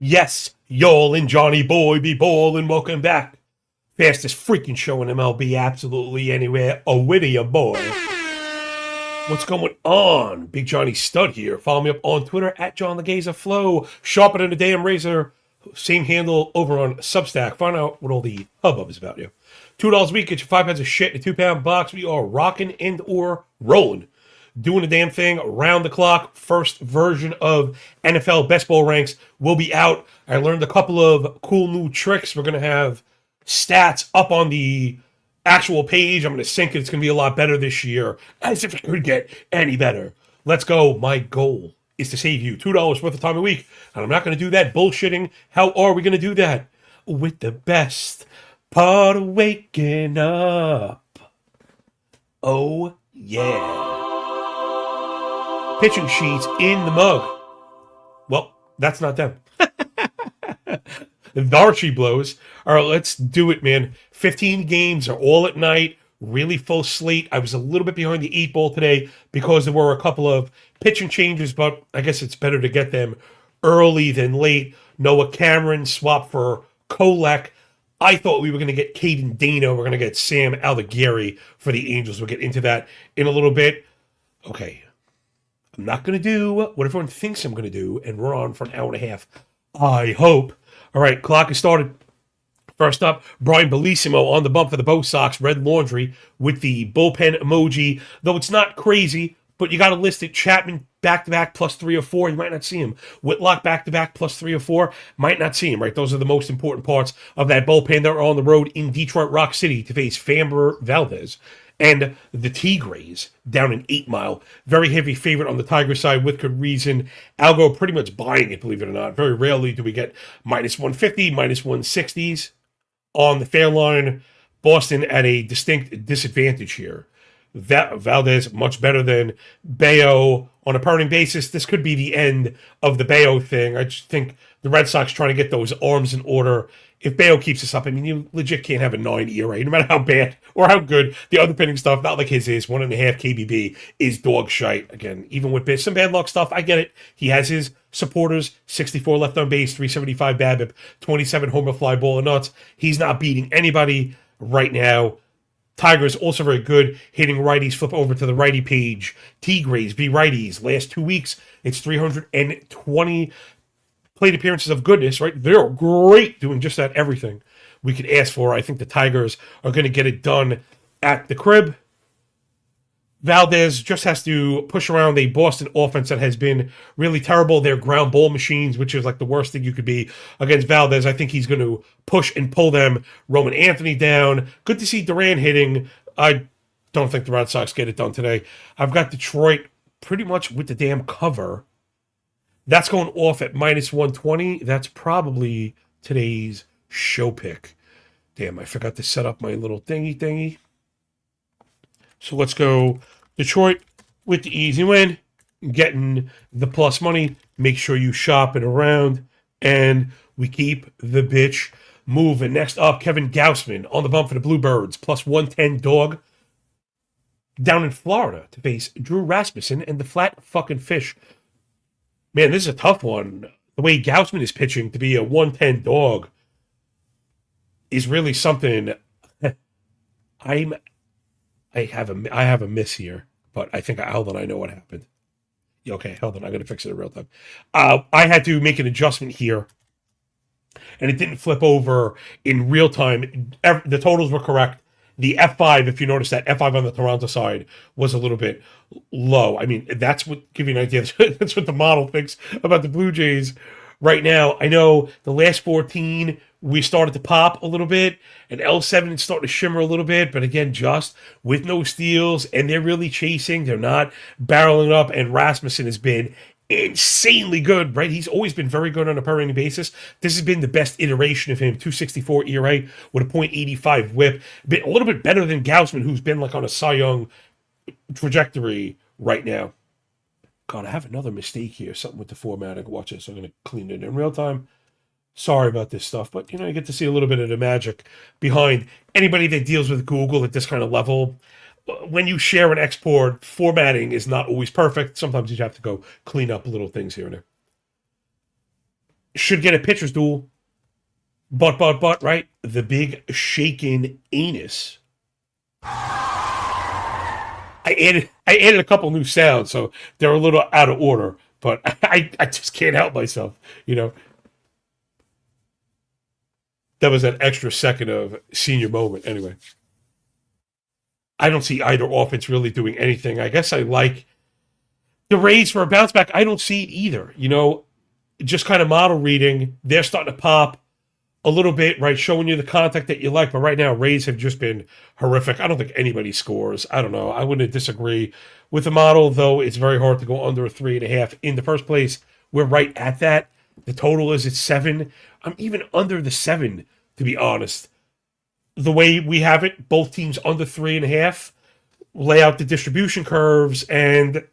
Yes, y'all and Johnny Boy be ballin', welcome back. Fastest freaking show in MLB, absolutely anywhere. A with ya, boy. What's going on? Big Johnny Stud here. Follow me up on Twitter at John the Gazer Flow. Sharper than a damn razor. Same handle over on Substack. Find out what all the hubbub is about, you. $2 a week, get you 5 pounds of shit in a 2-pound box. We are rocking and or rolling. Doing the damn thing around the clock. First version of NFL Best Ball Ranks will be out. I learned a couple of cool new tricks. We're going to have stats up on the actual page. I'm going to sync it. It's going to be a lot better this year, as if it could get any better. Let's go. My goal is to save you $2 worth of time a week, and I'm not going to do that bullshitting. How are we going to do that? With the best part of waking up. Oh, yeah. Pitching sheets in the mug. Well, that's not them. Darcy blows. All right, let's do it, man. 15 games are all at night. Really full slate. I was a little bit behind the 8 ball today because there were a couple of pitching changes, but I guess it's better to get them early than late. Noah Cameron swapped for Kolek. I thought we were going to get Caden Dano. We're going to get Sam Aldegheri for the Angels. We'll get into that in a little bit. Okay. I'm not going to do what everyone thinks I'm going to do, and we're on for an hour and a half. I hope. All right, clock is started. First up, Brian Bellissimo on the bump for the Bo Sox, Red Laundry with the bullpen emoji. Though it's not crazy, but you got to list it. Chapman back-to-back plus 3 or 4. You might not see him. Whitlock back-to-back plus 3 or 4. Might not see him, right? Those are the most important parts of that bullpen. They're on the road in Detroit Rock City to face Framber Valdez and the Tigres down in 8 Mile. Very heavy favorite on the Tiger side with good reason. Algo pretty much buying it, believe it or not. Very rarely do we get minus 150, minus 160s on the fair line. Boston at a distinct disadvantage here. Valdez much better than Bayo on a permanent basis. This could be the end of the Bayo thing. I just think the Red Sox trying to get those arms in order. If Bayo keeps this up, I mean, you legit can't have a 9 ERA, no matter how bad or how good the underpinning stuff, not like his is, 1.5 KBB is dog shite. Again, even with some bad luck stuff, I get it. He has his supporters, 64 left on base, 375 BABIP, 27 homer fly ball and nuts. He's not beating anybody right now. Tigers also very good hitting righties. Flip over to the righty page. Tigres v righties. Last 2 weeks, it's 320 plate appearances of goodness, right? They're great doing just that everything we could ask for. I think the Tigers are going to get it done at the crib. Valdez just has to push around a Boston offense that has been really terrible. They're ground ball machines, which is like the worst thing you could be against Valdez. I think he's going to push and pull them. Roman Anthony down. Good to see Duran hitting. I don't think the Red Sox get it done today. I've got Detroit pretty much with the damn cover. That's going off at minus 120. That's probably today's show pick. Damn, I forgot to set up my little thingy. So let's go Detroit with the easy win. Getting the plus money. Make sure you shop it around. And we keep the bitch moving. Next up, Kevin Gausman on the bump for the Bluebirds. Plus 110 dog. Down in Florida to face Drew Rasmussen and the Flat Fucking Fish. Man, this is a tough one. The way Gausman is pitching to be a 110 dog is really something. I have a miss here, but I think hold on, I know what happened. Okay, hold on, I'm gonna fix it in real time. I had to make an adjustment here, and it didn't flip over in real time. The totals were correct. The F5, if you notice that F5 on the Toronto side was a little bit low. I mean, that's what give you an idea. That's what the model thinks about the Blue Jays right now. I know the last 14 we started to pop a little bit, and L7 is starting to shimmer a little bit, but again, just with no steals, and they're really chasing. They're not barreling up, and Rasmussen has been insanely good, right? He's always been very good on a per inning basis. This has been the best iteration of him. 264 ERA with a .85 whip. A little bit better than Gausman, who's been like on a Cy Young trajectory right now. God, I have another mistake here. Something with the formatting. Watch this. I'm going to clean it in real time. Sorry about this stuff, but you get to see a little bit of the magic behind anybody that deals with Google at this kind of level. When you share and export, formatting is not always perfect. Sometimes you have to go clean up little things here and there. Should get a pitcher's duel. But, right? The big shaken anus. I added a couple new sounds, so they're a little out of order, but I just can't help myself, That was an extra second of senior moment anyway. I don't see either offense really doing anything. I guess I like the Rays for a bounce back. I don't see it either. Just kind of model reading. They're starting to pop a little bit, right? Showing you the contact that you like. But right now, Rays have just been horrific. I don't think anybody scores. I don't know. I wouldn't disagree with the model, though. It's very hard to go under a 3.5 in the first place. We're right at that. The total is at 7. I'm even under the 7, to be honest. The way we have it, both teams under 3.5, lay out the distribution curves, and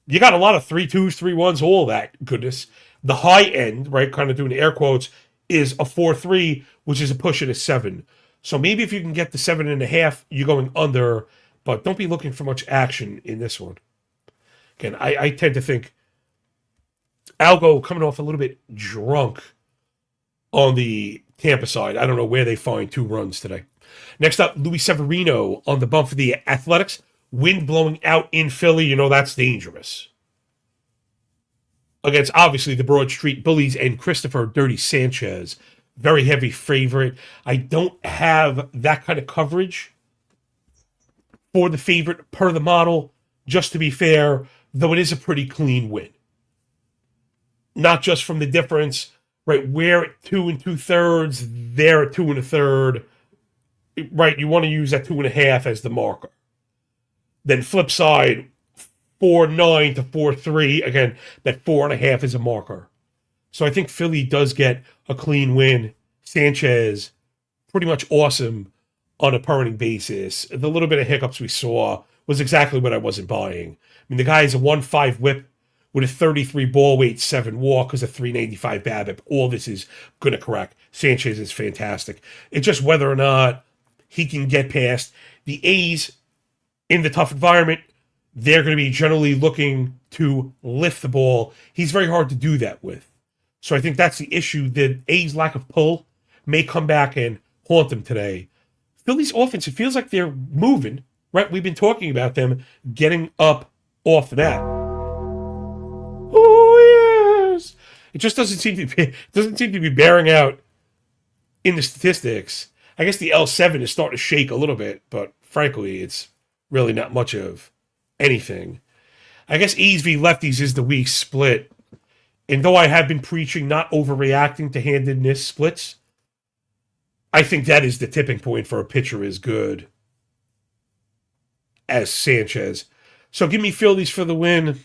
you got a lot of 3-2s, 3-1s, all that goodness. The high end, right, kind of doing air quotes, is a 4-3, which is a push at a 7. So maybe if you can get the 7.5, you're going under, but don't be looking for much action in this one. Again, I tend to think Algo coming off a little bit drunk on the Tampa side. I don't know where they find 2 runs today. Next up, Luis Severino on the bump for the Athletics. Wind blowing out in Philly. That's dangerous. Against, obviously, the Broad Street Bullies and Christopher Dirty Sanchez. Very heavy favorite. I don't have that kind of coverage for the favorite per the model, just to be fair, though it is a pretty clean win. Not just from the difference, right? We're at 2 2/3, they're at 2 1/3. Right, you want to use that 2.5 as the marker. Then flip side, 4-9 to 4-3. Again, that 4.5 is a marker. So I think Philly does get a clean win. Sanchez, pretty much awesome on a per inning basis. The little bit of hiccups we saw was exactly what I wasn't buying. I mean, the guy is a 1.5 whip with a 33 ball weight, 7 walk, because a 395 BABIP. All this is going to correct. Sanchez is fantastic. It's just whether or not he can get past the A's in the tough environment. They're going to be generally looking to lift the ball. He's very hard to do that with. So I think that's the issue. The A's lack of pull may come back and haunt them today. Philly's offense, it feels like they're moving, right? We've been talking about them getting up off the bat. Oh, yes. It just doesn't seem to be bearing out in the statistics. I guess the L7 is starting to shake a little bit, but frankly, it's really not much of anything. I guess A's v lefties is the weak split. And though I have been preaching not overreacting to handedness splits, I think that is the tipping point for a pitcher as good as Sanchez. So give me Phillies for the win.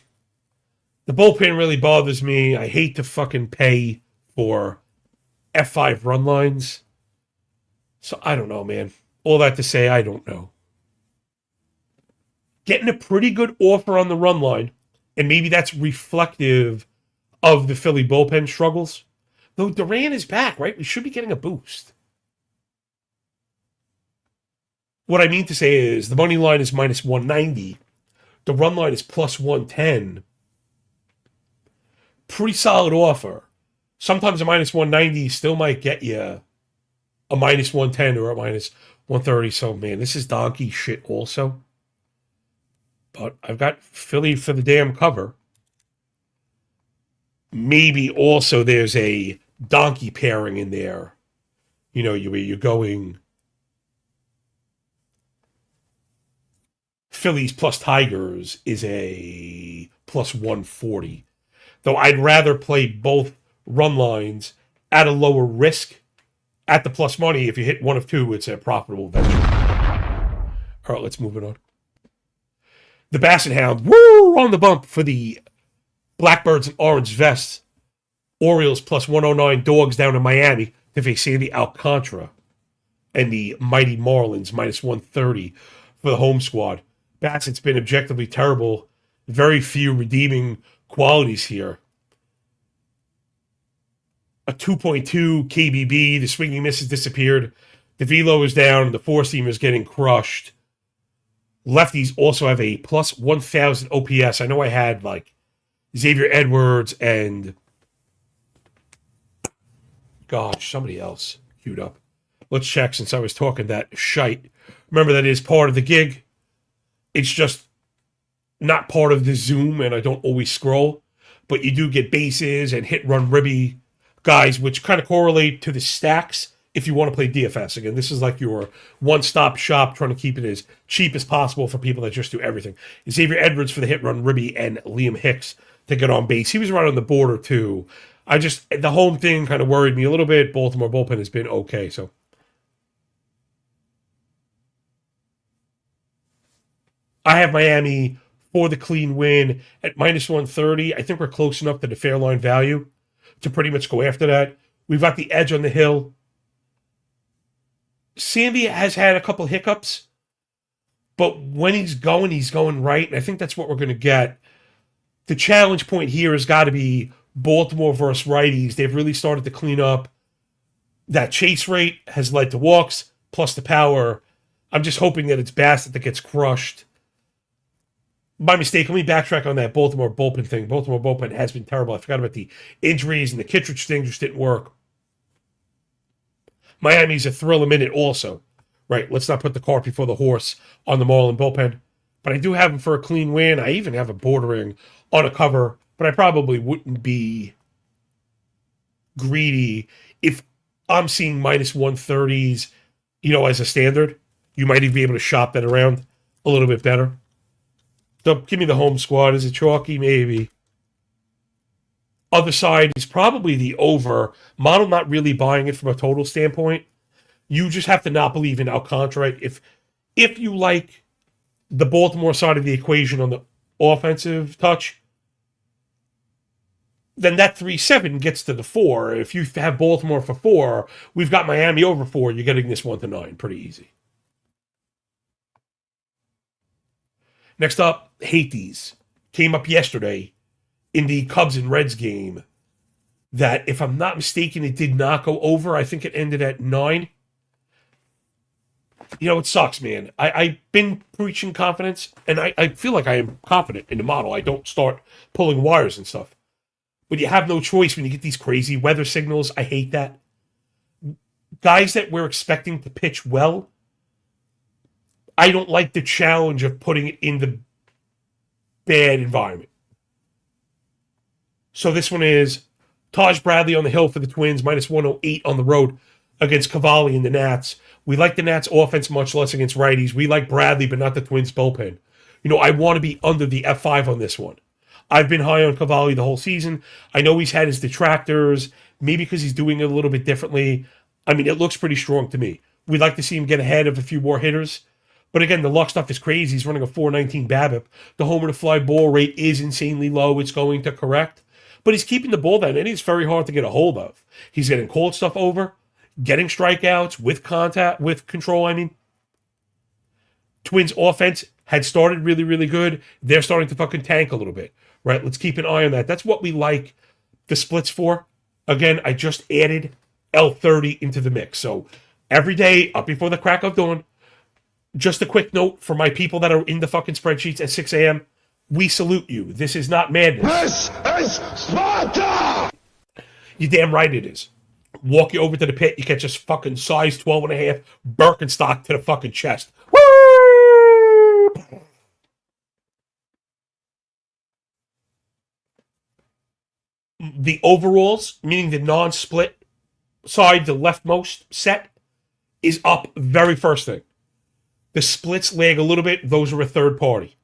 The bullpen really bothers me. I hate to fucking pay for F5 run lines. So I don't know, man. All that to say, I don't know. Getting a pretty good offer on the run line, and maybe that's reflective of the Philly bullpen struggles. Though Duran is back, right? We should be getting a boost. What I mean to say is the money line is minus 190. The run line is plus 110. Pretty solid offer. Sometimes a minus 190 still might get you a minus 110 or a minus 130. So, man, this is donkey shit also. But I've got Philly for the damn cover. Maybe also there's a donkey pairing in there. You're going Phillies plus Tigers is a plus 140. Though I'd rather play both run lines at a lower risk at the plus money. If you hit one of two, it's a profitable venture. All right, let's move it on. The Basset Hound, woo, on the bump for the Blackbirds and orange vests. Orioles plus 109 dogs down in Miami to face Sandy Alcantara. And the mighty Marlins minus 130 for the home squad. Bassett's been objectively terrible. Very few redeeming qualities here. A 2.2 KBB. The swinging miss has disappeared. The velo is down. The four-seamer is getting crushed. Lefties also have a plus 1,000 OPS. I know I had like Xavier Edwards and gosh, somebody else queued up. Let's check since I was talking that shite. Remember, that is part of the gig. It's just not part of the Zoom, and I don't always scroll. But you do get bases and hit run ribby guys, which kind of correlate to the stacks if you want to play DFS. Again, this is like your one-stop shop, trying to keep it as cheap as possible for people that just do everything. Xavier Edwards for the hit run ribby and Liam Hicks to get on base. He was right on the border, too. The home thing kind of worried me a little bit. Baltimore bullpen has been okay, so. I have Miami for the clean win at minus 130. I think we're close enough to the fair line value to pretty much go after that. We've got the edge on the hill. Sandy has had a couple hiccups, but when he's going right, and I think that's what we're going to get. The challenge point here has got to be Baltimore versus righties. They've really started to clean up. That chase rate has led to walks, plus the power. I'm just hoping that it's Bassett that gets crushed. My mistake, let me backtrack on that Baltimore bullpen thing. Baltimore bullpen has been terrible. I forgot about the injuries, and the Kittredge thing just didn't work. Miami's a thrill a minute also. Right, let's not put the cart before the horse on the Marlin bullpen. But I do have him for a clean win. I even have a bordering on a cover, but I probably wouldn't be greedy if I'm seeing minus 130s, as a standard. You might even be able to shop that around a little bit better. So give me the home squad. Is it chalky? Maybe. Other side is probably the over. Model not really buying it from a total standpoint. You just have to not believe in Alcantara. If you like the Baltimore side of the equation on the offensive touch, then that 3-7 gets to the 4. If you have Baltimore for 4, we've got Miami over 4. You're getting this 1-9 pretty easy. Next up, Hades. Came up yesterday in the Cubs and Reds game that, if I'm not mistaken, it did not go over. I think it ended at 9. It sucks, man. I've been preaching confidence, and I feel like I am confident in the model. I don't start pulling wires and stuff. But you have no choice when you get these crazy weather signals. I hate that. Guys that we're expecting to pitch well, I don't like the challenge of putting it in the bad environment. So this one is Taj Bradley on the hill for the Twins, minus 108 on the road against Cavalli and the Nats. We like the Nats offense much less against righties. We like Bradley, but not the Twins bullpen. I want to be under the F5 on this one. I've been high on Cavalli the whole season. I know he's had his detractors, maybe because he's doing it a little bit differently. It looks pretty strong to me. We'd like to see him get ahead of a few more hitters. But again, the luck stuff is crazy. He's running a 419 BABIP. The homer to fly ball rate is insanely low. It's going to correct. But he's keeping the ball down, and it's very hard to get a hold of. He's getting cold stuff over, getting strikeouts with contact, with control, Twins offense had started really, really good. They're starting to fucking tank a little bit. Right? Let's keep an eye on that. That's what we like the splits for. Again, I just added L30 into the mix. So every day, up before the crack of dawn, just a quick note for my people that are in the fucking spreadsheets at 6 a.m. We salute you. This is not madness. This is Sparta! You're damn right it is. Walk you over to the pit, you catch this fucking size 12.5 Birkenstock to the fucking chest. Woo! The overalls, meaning the non-split side, the leftmost set, is up very first thing. The splits lag a little bit. Those are a third party.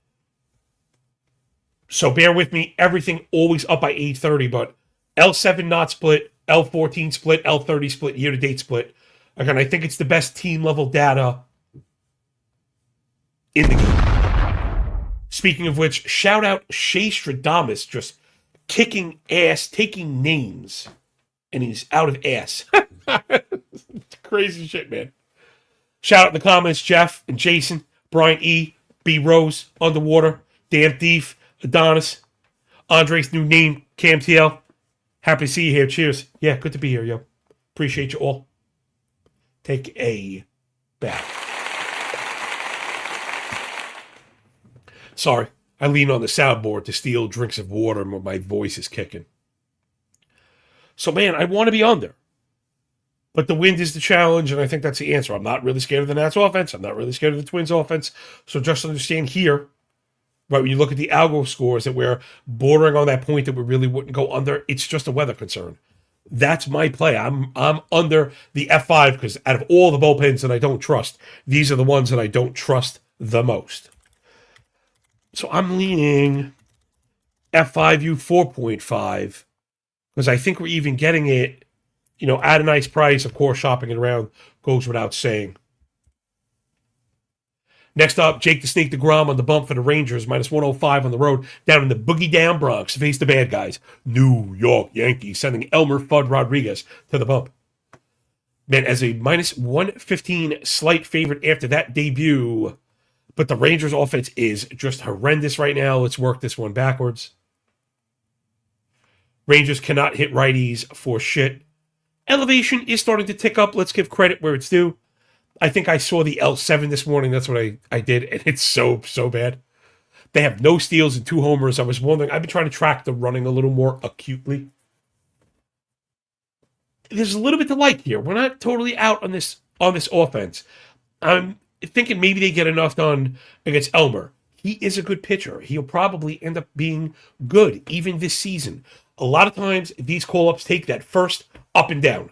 So bear with me. Everything always up by 8:30, but L7 not split, L14 split, L30 split, year-to-date split. Again, I think it's the best team-level data in the game. Speaking of which, shout out Shea Stradamus just kicking ass, taking names, and he's out of ass. Crazy shit, man. Shout out in the comments, Jeff and Jason, Brian E, B Rose, Underwater, Damn Thief, Adonis, Andre's new name, Cam TL. Happy to see you here. Cheers. Yeah, good to be here, yo. Appreciate you all. Take a bath. Sorry, I lean on the soundboard to steal drinks of water when my voice is kicking. So, man, I want to be under. But the wind is the challenge, and I think that's the answer. I'm not really scared of the Nats offense. I'm not really scared of the Twins offense. So just understand here, right, when you look at the Algo scores that we're bordering on that point that we really wouldn't go under, it's just a weather concern. That's my play. I'm under the F5 because out of all the bullpens that I don't trust, these are the ones that I don't trust the most. So I'm leaning F5U 4.5 because I think we're even getting it, at a nice price. Of course, shopping it around goes without saying. Next up, Jake the Snake DeGrom on the bump for the Rangers, minus 105 on the road, down in the Boogie Down Bronx to face the bad guys. New York Yankees sending Elmer Fudd Rodriguez to the bump. Man, as a minus 115 slight favorite after that debut, but the Rangers offense is just horrendous right now. Let's work this one backwards. Rangers cannot hit righties for shit. Elevation is starting to tick up. Let's give credit where it's due. I think I saw the L7 this morning. That's what I did, and it's so bad. They have no steals and 2 homers. I was wondering, I've been trying to track the running a little more acutely. There's a little bit to like here. We're not totally out on this offense. I'm thinking maybe they get enough done against Elmer. He is a good pitcher. He'll probably end up being good even this season. A lot of times, these call-ups take that first up and down.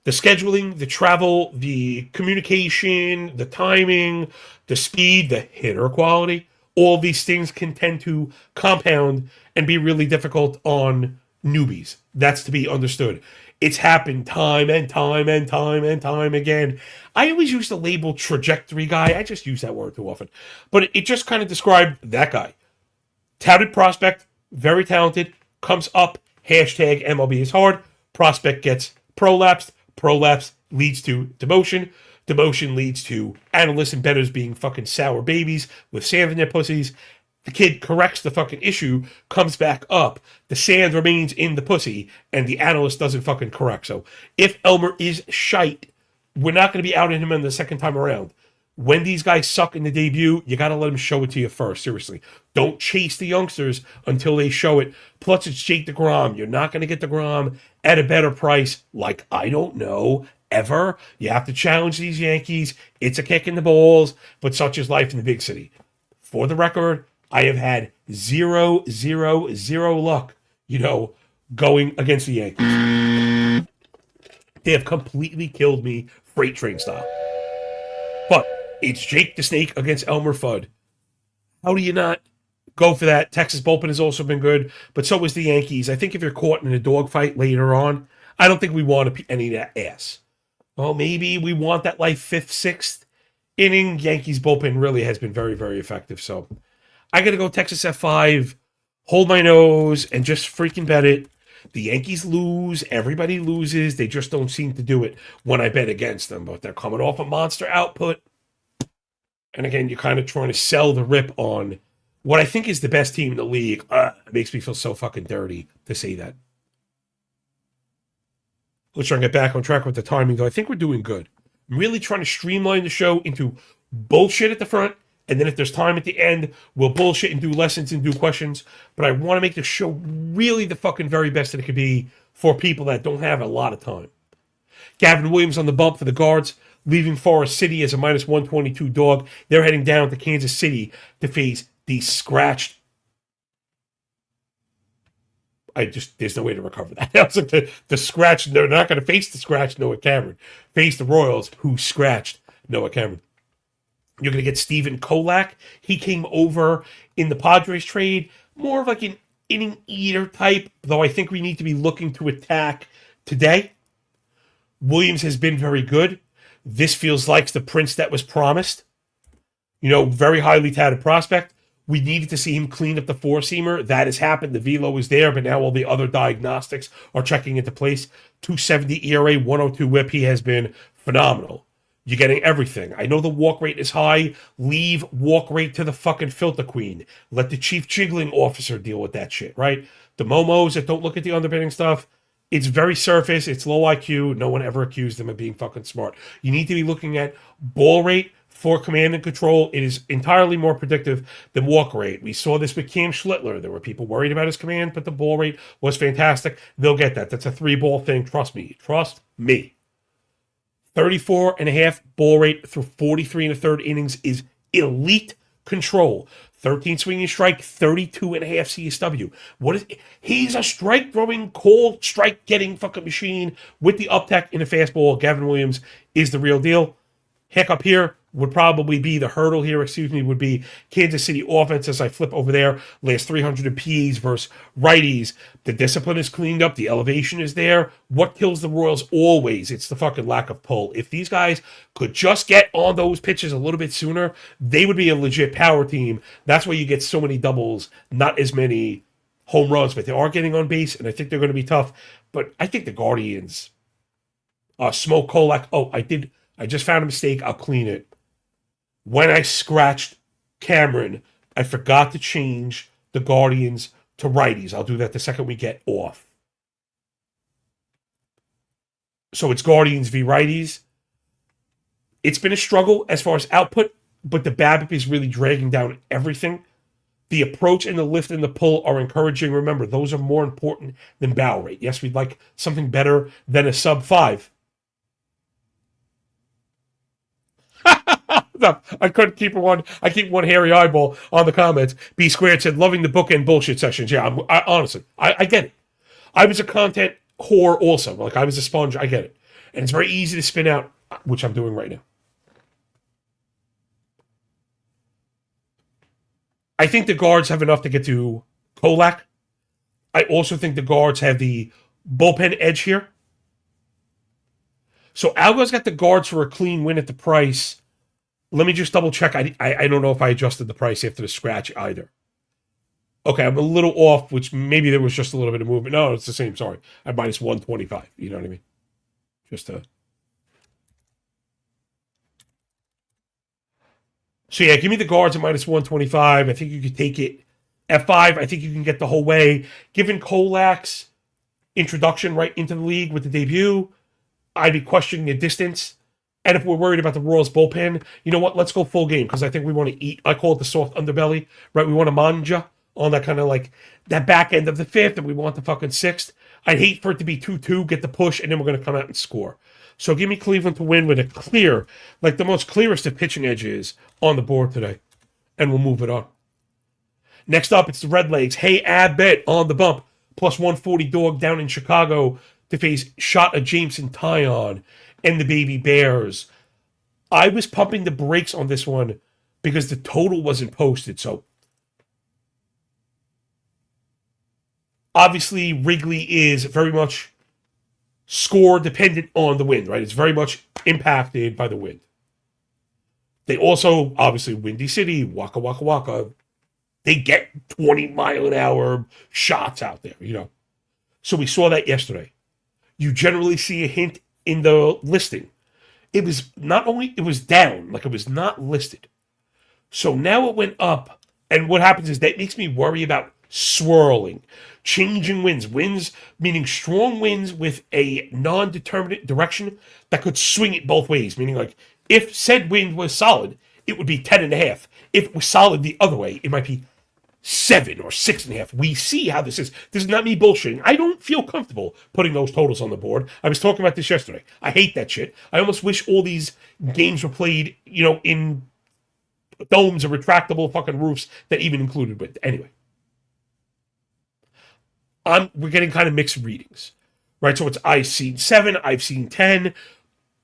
The scheduling, the travel, the communication, the timing, the speed, the hitter quality, all these things can tend to compound and be really difficult on newbies. That's to be understood. It's happened time and time and time and time again. I always use the label trajectory guy. I just use that word too often. But it just kind of described that guy. Touted prospect, very talented, comes up, hashtag MLB is hard, prospect gets prolapsed, prolapse leads to demotion, demotion leads to analysts and bettors being fucking sour babies with sand in their pussies. The kid corrects the fucking issue, comes back up, the sand remains in the pussy, and the analyst doesn't fucking correct. So if Elmer is shite, we're not going to be out on him in the second time around. When these guys suck in the debut, you got to let them show it to you first. Seriously. Don't chase the youngsters until they show it. Plus, it's Jake DeGrom. You're not going to get DeGrom at a better price, like, I don't know, ever. You have to challenge these Yankees. It's a kick in the balls, but such is life in the big city. For the record, I have had 0 luck, going against the Yankees. They have completely killed me freight train style. But it's Jake the Snake against Elmer Fudd. How do you not go for that? Texas bullpen has also been good, but so is the Yankees. I think if you're caught in a dogfight later on, I don't think we want any of that ass. Well, maybe we want that like 5th, 6th inning. Yankees bullpen really has been very, very effective. So I got to go Texas F5, hold my nose, and just freaking bet it. The Yankees lose. Everybody loses. They just don't seem to do it when I bet against them. But they're coming off a monster output. And again, you're kind of trying to sell the rip on what I think is the best team in the league. It makes me feel so fucking dirty to say that. Let's try and get back on track with the timing, though. I think we're doing good. I'm really trying to streamline the show into bullshit at the front. And then if there's time at the end, we'll bullshit and do lessons and do questions. But I want to make the show really the fucking very best that it could be for people that don't have a lot of time. Gavin Williams on the bump for the Guards, leaving Forest City as a minus 122 dog. They're heading down to Kansas City to face the scratched. There's no way to recover that. I was like the scratch. They're not going to face the scratch Noah Cameron. Face the Royals, who scratched Noah Cameron. You're going to get Steven Kolak. He came over in the Padres trade, more of like an inning eater type, though I think we need to be looking to attack today. Williams has been very good. This feels like the prince that was promised. Very highly touted prospect. We needed to see him clean up the four-seamer. That has happened. The velo is there, but now all the other diagnostics are checking into place. 270 ERA, 102 whip. He has been phenomenal. You're getting everything. I know the walk rate is high. Leave walk rate to the fucking filter queen. Let the chief jiggling officer deal with that shit, right? The momos that don't look at the underbidding stuff, it's very surface. It's low IQ. No one ever accused them of being fucking smart. You need to be looking at ball rate for command and control. It is entirely more predictive than walk rate. We saw this with Cam Schlittler. There were people worried about his command, but the ball rate was fantastic. They'll get that. That's a 3-ball thing. Trust me. Trust me. 34.5 ball rate through 43 and a third innings is elite control. 13 swinging strike, 32.5 CSW. He's a strike throwing, cold strike getting fucking machine with the uptech in a fastball. Gavin Williams is the real deal. Hiccup here would probably be the hurdle here, would be Kansas City offense as I flip over there. Last 300 Ps versus righties. The discipline is cleaned up. The elevation is there. What kills the Royals always? It's the fucking lack of pull. If these guys could just get on those pitches a little bit sooner, they would be a legit power team. That's why you get so many doubles, not as many home runs, but they are getting on base, and I think they're going to be tough. But I think the Guardians smoke Kolak. Oh, I just found a mistake. I'll clean it. When I scratched Cameron, I forgot to change the Guardians to righties. I'll do that the second we get off. So it's Guardians v. righties. It's been a struggle as far as output, but the BABIP is really dragging down everything. The approach and the lift and the pull are encouraging. Remember, those are more important than barrel rate. Yes, we'd like something better than a sub 5. No, I couldn't keep one. I keep one hairy eyeball on the comments. B Squared said, loving the bookend bullshit sessions. Yeah, honestly, I get it. I was a content whore also. Like, I was a sponge. I get it. And it's very easy to spin out, which I'm doing right now. I think the guards have enough to get to Kolak. I also think the guards have the bullpen edge here. So Algo's got the guards for a clean win at the price. Let me just double check. I don't know if I adjusted the price after the scratch either. Okay, I'm a little off, which maybe there was just a little bit of movement. No, it's the same. Sorry. I'm minus 125. You know what I mean? Just to... So yeah, give me the guards at minus 125. I think you could take it at 5. I think you can get the whole way. Given Kolak's introduction right into the league with the debut, I'd be questioning the distance. And if we're worried about the Royals bullpen, you know what? Let's go full game because I think we want to eat. I call it the soft underbelly, right? We want to manja on that kind of like that back end of the 5th, and we want the fucking 6th. I'd hate for it to be 2-2, get the push, and then we're going to come out and score. So give me Cleveland to win with a clear, like the most clearest of pitching edges on the board today. And we'll move it on. Next up, it's the Redlegs. Hey, Abbott on the bump. Plus 140 dog down in Chicago to face shot of Jameson Tyon and the Baby Bears. I was pumping the brakes on this one because the total wasn't posted. So obviously Wrigley is very much score dependent on the wind, right? It's very much impacted by the wind. They also, obviously, Windy City, Waka Waka Waka, they get 20-mile-an-hour shots out there, you know. So we saw that yesterday. You generally see a hint in the listing. It was not only, it was down, like it was not listed. So now it went up, and what happens is that makes me worry about swirling, changing winds. Winds meaning strong winds with a non-determinate direction that could swing it both ways, meaning like if said wind was solid, it would be 10.5. If it was solid the other way, it might be 7 or 6.5. We see how this is. This is not me bullshitting. I don't feel comfortable putting those totals on the board. I was talking about this yesterday. I hate that shit. I almost wish all these games were played, you know, in domes or retractable fucking roofs that even included with. Anyway. We're getting kind of mixed readings, right? So it's I've seen 7, I've seen 10,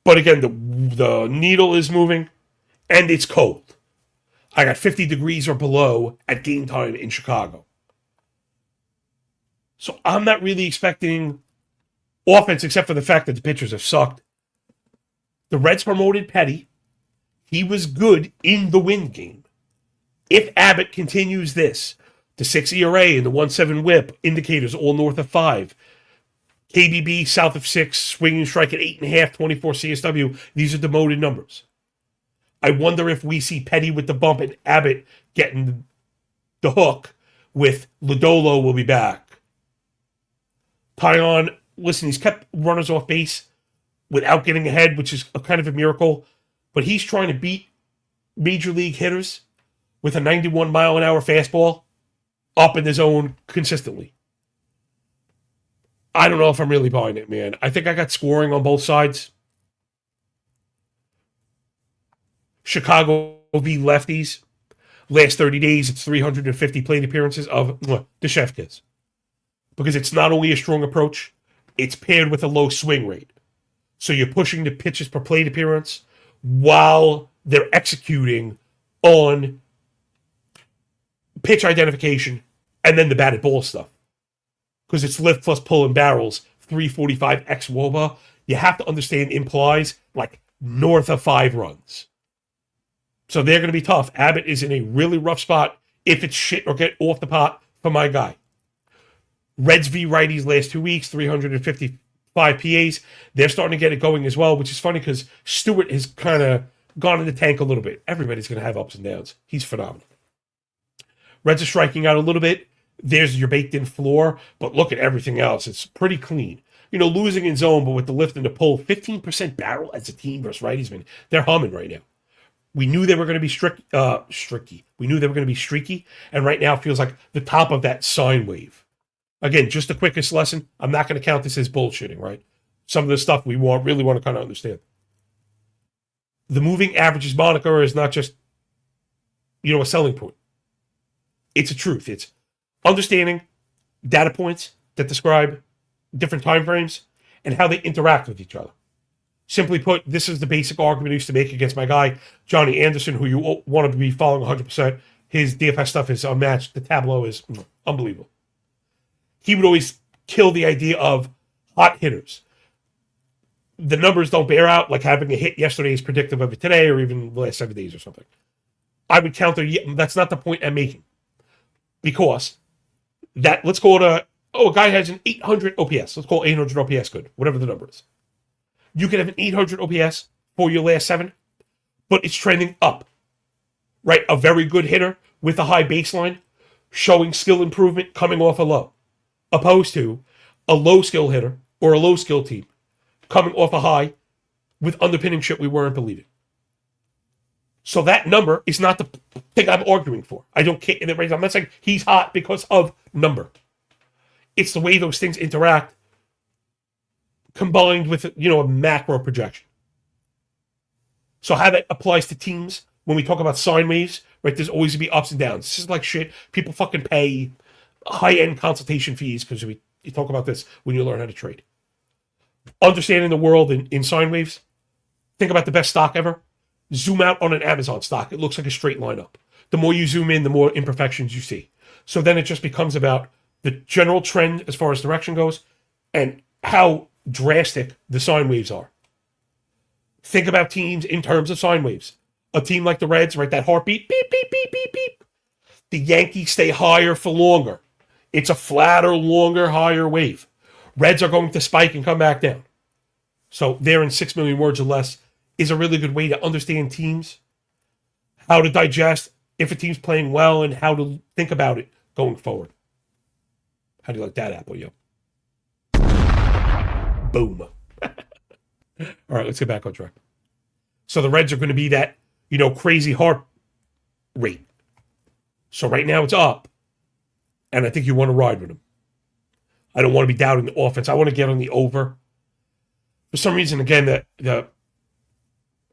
but again, the needle is moving, and it's cold. I got 50 degrees or below at game time in Chicago. So I'm not really expecting offense except for the fact that the pitchers have sucked. The Reds promoted Petty. He was good in the wind game. If Abbott continues this, the 6 ERA and the 1.7 whip indicators all north of 5, KBB south of 6, swinging strike at 8.5, 24 CSW, these are demoted numbers. I wonder if we see Petty with the bump and Abbott getting the hook with Lodolo will be back. Tyon, listen, he's kept runners off base without getting ahead, which is a kind of a miracle, but he's trying to beat major league hitters with a 91-mile-an-hour fastball up in the zone consistently. I don't know if I'm really buying it, man. I think I got scoring on both sides. Chicago v. lefties. Last 30 days, it's 350 plate appearances of the Chef Kiss. Because it's not only a strong approach, it's paired with a low swing rate. So you're pushing the pitches per plate appearance while they're executing on pitch identification and then the batted ball stuff. Because it's lift plus pull and barrels, 345 x WOBA. You have to understand implies like north of 5 runs. So they're going to be tough. Abbott is in a really rough spot if it's shit or get off the pot for my guy. Reds v. righties last 2 weeks, 355 PAs. They're starting to get it going as well, which is funny because Stewart has kind of gone in the tank a little bit. Everybody's going to have ups and downs. He's phenomenal. Reds are striking out a little bit. There's your baked-in floor, but look at everything else. It's pretty clean. Losing in zone, but with the lift and the pull, 15% barrel as a team versus righties, man. They're humming right now. We knew they were going to be streaky. We knew they were going to be streaky, and right now it feels like the top of that sine wave. Again, just the quickest lesson. I'm not going to count this as bullshitting, right? Some of the stuff we really want to kind of understand. The moving averages moniker is not just, a selling point. It's a truth. It's understanding data points that describe different time frames and how they interact with each other. Simply put, this is the basic argument I used to make against my guy, Johnny Anderson, who you want to be following 100%. His DFS stuff is unmatched. The tableau is unbelievable. He would always kill the idea of hot hitters. The numbers don't bear out, like having a hit yesterday is predictive of it today or even the last 7 days or something. I would counter, that's not the point I'm making. Because let's call it a guy has an 800 OPS. Let's call 800 OPS good, whatever the number is. You can have an 800 OPS for your last 7, but it's trending up, right? A very good hitter with a high baseline, showing skill improvement coming off a low, opposed to a low skill hitter or a low skill team coming off a high with underpinning shit we weren't believing. So that number is not the thing I'm arguing for. I don't care. I'm not saying he's hot because of number. It's the way those things interact combined with, a macro projection. So how that applies to teams, when we talk about sine waves, right, there's always going to be ups and downs. This is like shit. People fucking pay high-end consultation fees because you talk about this when you learn how to trade. Understanding the world in sine waves, think about the best stock ever. Zoom out on an Amazon stock. It looks like a straight line up. The more you zoom in, the more imperfections you see. So then it just becomes about the general trend as far as direction goes and how drastic the sine waves are. Think about teams in terms of sine waves. A team like the Reds, right, that heartbeat, beep, beep, beep, beep, beep. The Yankees stay higher for longer. It's a flatter, longer, higher wave. Reds are going to spike and come back down. So there in 6 million words or less is a really good way to understand teams, how to digest if a team's playing well, and how to think about it going forward. How do you like that, Apple, yo? Boom. All right, let's get back on track. So the Reds are going to be that, crazy heart rate. So right now it's up, and I think you want to ride with them. I don't want to be doubting the offense. I want to get on the over. For some reason, again,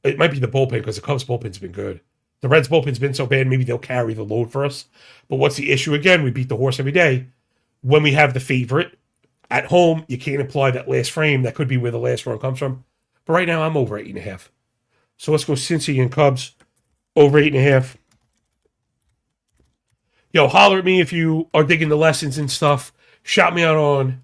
it might be the bullpen because the Cubs bullpen's been good. The Reds bullpen's been so bad, maybe they'll carry the load for us. But what's the issue? Again, we beat the horse every day. When we have the favorite at home, you can't apply that last frame. That could be where the last run comes from. But right now, I'm over 8.5. So let's go Cincy and Cubs over 8.5. Holler at me if you are digging the lessons and stuff. Shout me out on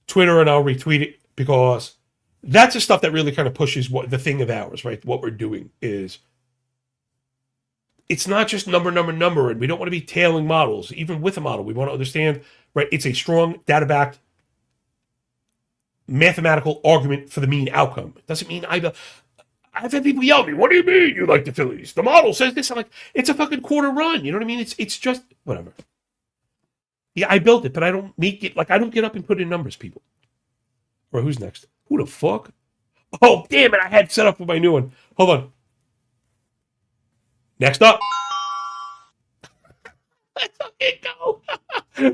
Twitter and I'll retweet it because that's the stuff that really kind of pushes the thing of ours, right? What we're doing is it's not just number, and we don't want to be tailing models. Even with a model, we want to understand, right? It's a strong, data-backed, mathematical argument for the mean outcome. It doesn't mean I've had people yell at me, what do you mean you like the Phillies? The model says this. I'm like, it's a fucking quarter run. You know what I mean? It's just, whatever. Yeah, I built it, but I don't make it, like, I don't get up and put in numbers, people. Or who's next? Who the fuck? Oh, damn it, I had set up with my new one. Hold on. Next up. Let's fucking go.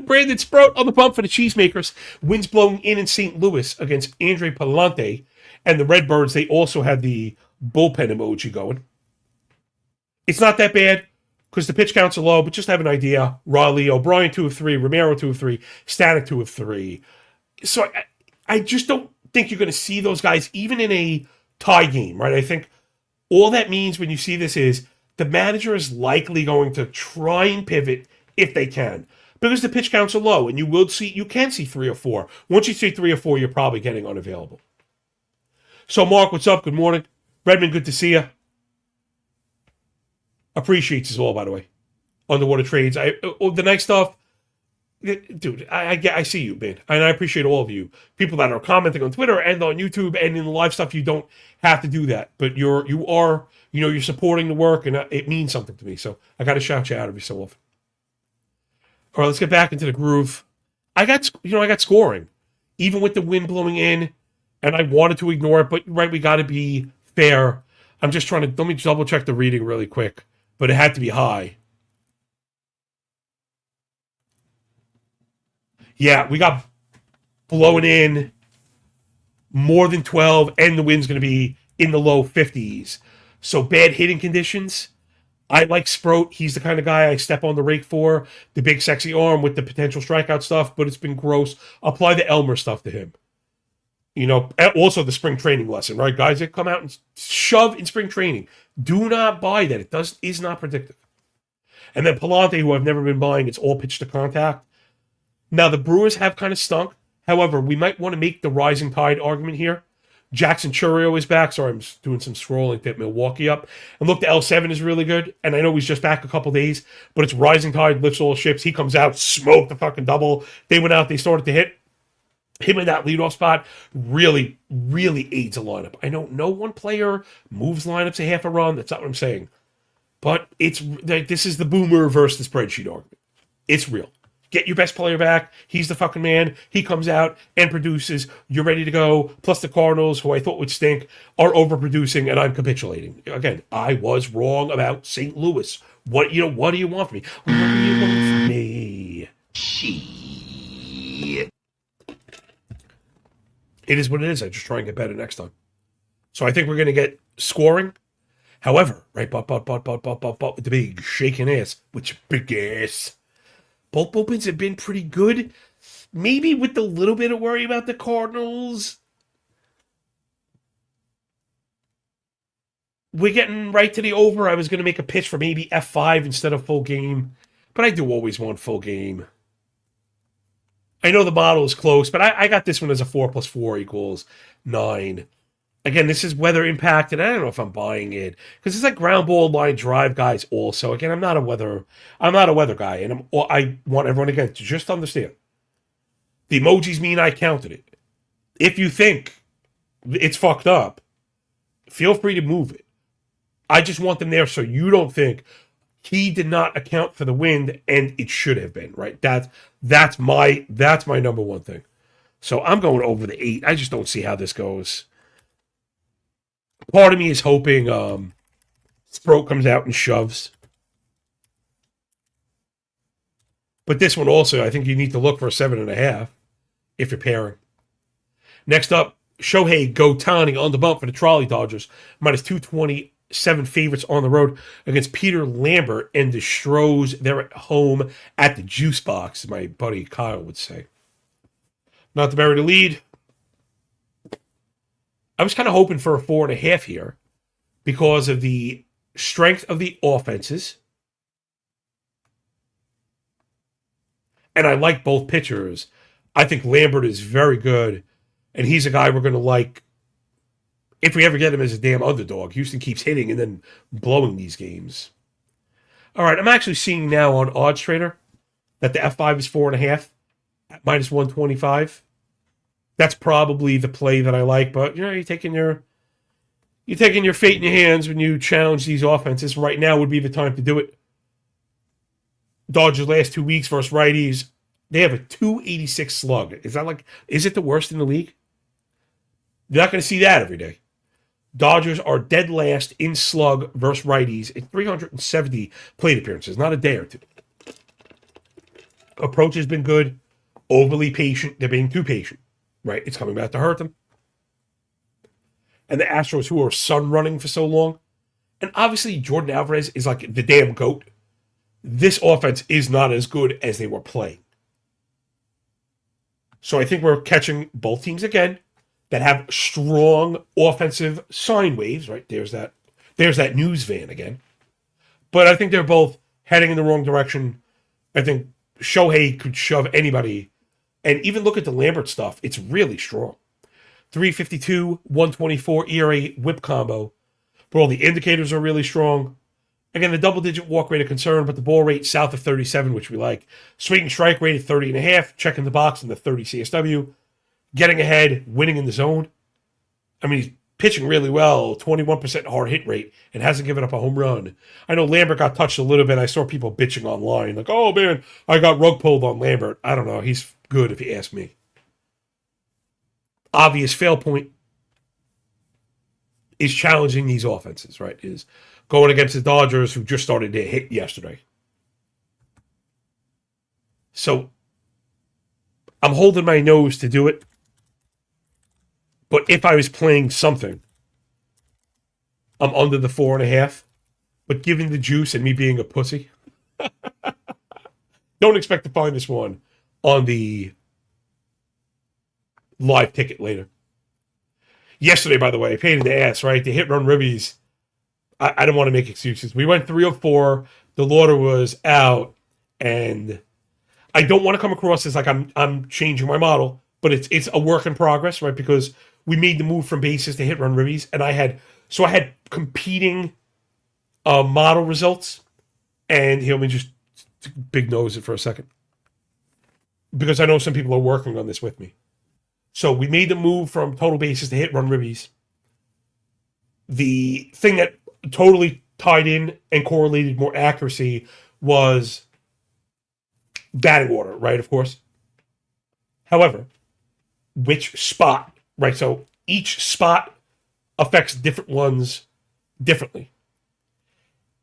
Brandon Sprout on the bump for the Cheesemakers. Winds blowing in St. Louis against Andre Palante. And the Redbirds, they also had the bullpen emoji going. It's not that bad because the pitch counts are low, but just have an idea. Raleigh, O'Brien 2 of 3, Romero 2 of 3, Stanek 2 of 3. So I just don't think you're going to see those guys even in a tie game, right? I think all that means when you see this is the manager is likely going to try and pivot if they can. Because the pitch counts are low, and you can see 3 or 4. Once you see 3 or 4, you're probably getting unavailable. So, Mark, what's up? Good morning. Redmond, good to see you. Appreciates us all, by the way. Underwater trades. The nice stuff. Dude, I see you, man. And I appreciate all of you. People that are commenting on Twitter and on YouTube and in the live stuff, you don't have to do that. But you're supporting the work, and it means something to me. So I got to shout you out every so often. All right, let's get back into the groove. I got scoring. Even with the wind blowing in, and I wanted to ignore it, but right, we got to be fair. I'm just trying to, let me double check the reading really quick, but it had to be high. Yeah, we got blowing in more than 12, and the wind's going to be in the low 50s. So bad hitting conditions. I like Sprout. He's the kind of guy I step on the rake for. The big sexy arm with the potential strikeout stuff, but it's been gross. Apply the Elmer stuff to him. You know, also the spring training lesson, right? Guys that come out and shove in spring training. Do not buy that. It is not predictive. And then Palante, who I've never been buying, it's all pitch to contact. Now, the Brewers have kind of stunk. However, we might want to make the rising tide argument here. Jackson Chourio is back. Sorry, I'm doing some scrolling to hit Milwaukee up. And look, the L7 is really good. And I know he's just back a couple days, but it's rising tide, lifts all ships. He comes out, smoked the fucking double. They went out, they started to hit. Him in that leadoff spot really, really aids a lineup. I know no one player moves lineups a half a run. That's not what I'm saying. But this is the boomer versus the spreadsheet argument. It's real. Get your best player back. He's the fucking man. He comes out and produces. You're ready to go. Plus the Cardinals, who I thought would stink, are overproducing, and I'm capitulating. Again, I was wrong about St. Louis. What do you want from me? What do you want from me? Shit. It is what it is. I just try and get better next time. So I think we're going to get scoring. However, right, the big shaking ass, which big ass. Both bullpens have been pretty good. Maybe with a little bit of worry about the Cardinals. We're getting right to the over. I was going to make a pitch for maybe F5 instead of full game. But I do always want full game. I know the model is close, but I got this one as a 4 + 4 = 9. Again, this is weather impacted. I don't know if I'm buying it because it's like ground ball line drive guys. Also, again, I'm not a weather guy, and I want everyone again to just understand. The emojis mean I counted it. If you think it's fucked up, feel free to move it. I just want them there so you don't think he did not account for the wind and it should have been, right? That's my number one thing. So I'm going over the 8. I just don't see how this goes. Part of me is hoping Sprout comes out and shoves. But this one also, I think you need to look for a 7.5 if you're pairing. Next up, Shohei Ohtani on the bump for the Trolley Dodgers. -227 favorites on the road against Peter Lambert and the Stros. They're at home at the Juice Box, my buddy Kyle would say. Not to bury the lead. I was kind of hoping for a 4.5 here because of the strength of the offenses. And I like both pitchers. I think Lambert is very good, and he's a guy we're going to like if we ever get him as a damn underdog. Houston keeps hitting and then blowing these games. All right, I'm actually seeing now on Odds Trader that the F5 is 4.5 at minus 125. That's probably the play that I like, but you're taking your fate in your hands when you challenge these offenses. Right now would be the time to do it. Dodgers last 2 weeks versus righties, they have a 286 slug. Is it the worst in the league? You're not going to see that every day. Dodgers are dead last in slug versus righties at 370 plate appearances, not a day or two. Approach has been good, overly patient. They're being too patient, right? It's coming back to hurt them. And the Astros, who are sun running for so long, and obviously Jordan Alvarez is like the damn GOAT. This offense is not as good as they were playing. So I think we're catching both teams again that have strong offensive sine waves, right? There's that news van again. But I think they're both heading in the wrong direction. I think Shohei could shove anybody. And even look at the Lambert stuff. It's really strong. 352, 124 ERA whip combo. But all the indicators are really strong. Again, the double-digit walk rate of concern, but the ball rate south of 37, which we like. Swing and strike rate at 30.5, checking the box in the 30 CSW. Getting ahead, winning in the zone. I mean, he's pitching really well, 21% hard hit rate, and hasn't given up a home run. I know Lambert got touched a little bit. I saw people bitching online, like, oh man, I got rug pulled on Lambert. I don't know. He's good if you ask me. Obvious fail point is challenging these offenses, right? Is going against the Dodgers, who just started to hit yesterday. So I'm holding my nose to do it. But if I was playing something, I'm under the 4.5. But given the juice and me being a pussy, don't expect to find this one on the live ticket later. Yesterday, by the way, pain in the ass, right? The hit run ribbies. I don't want to make excuses. We went 3 of 4. The Lauder was out, and I don't want to come across as like I'm changing my model, but it's a work in progress, right? Because we made the move from bases to hit run ribbies, and I had competing model results, and let me just big nose it for a second, because I know some people are working on this with me. So we made the move from total bases to hit run ribbies. The thing that totally tied in and correlated more accuracy was batting order, right? Of course. However, which spot, right? So each spot affects different ones differently.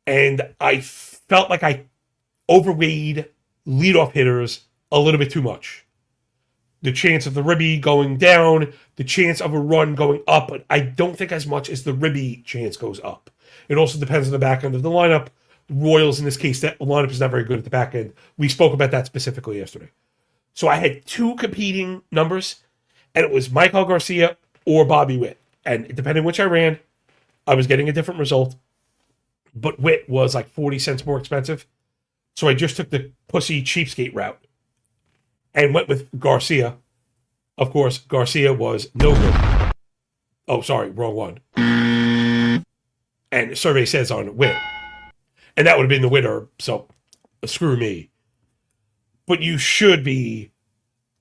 And I felt like I overweighed leadoff hitters a little bit too much. The chance of the ribby going down, the chance of a run going up, but I don't think as much as the ribby chance goes up. It also depends on the back end of the lineup. Royals, in this case, that lineup is not very good at the back end. We spoke about that specifically yesterday. So I had 2 competing numbers, and it was Michael Garcia or Bobby Witt. And depending which I ran, I was getting a different result. But Witt was like 40 cents more expensive. So I just took the pussy cheapskate route and went with Garcia. Of course, Garcia was no good. Oh, sorry, wrong one. And the survey says on Witt. And that would have been the winner, so screw me. But you should be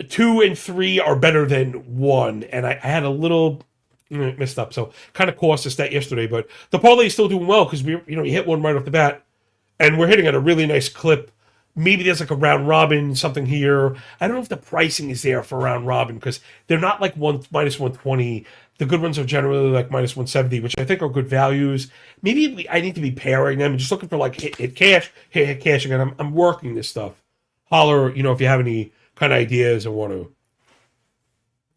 2 and 3 are better than 1. And I had a little messed up, so kind of cost us that yesterday. But the parlay is still doing well because you hit one right off the bat, and we're hitting at a really nice clip. Maybe there's like a round robin, something here. I don't know if the pricing is there for round robin because they're not like minus 120. The good ones are generally like minus 170, which I think are good values. Maybe I need to be pairing them and just looking for like hit cash again. I'm working this stuff. Holler, if you have any kind of ideas and want to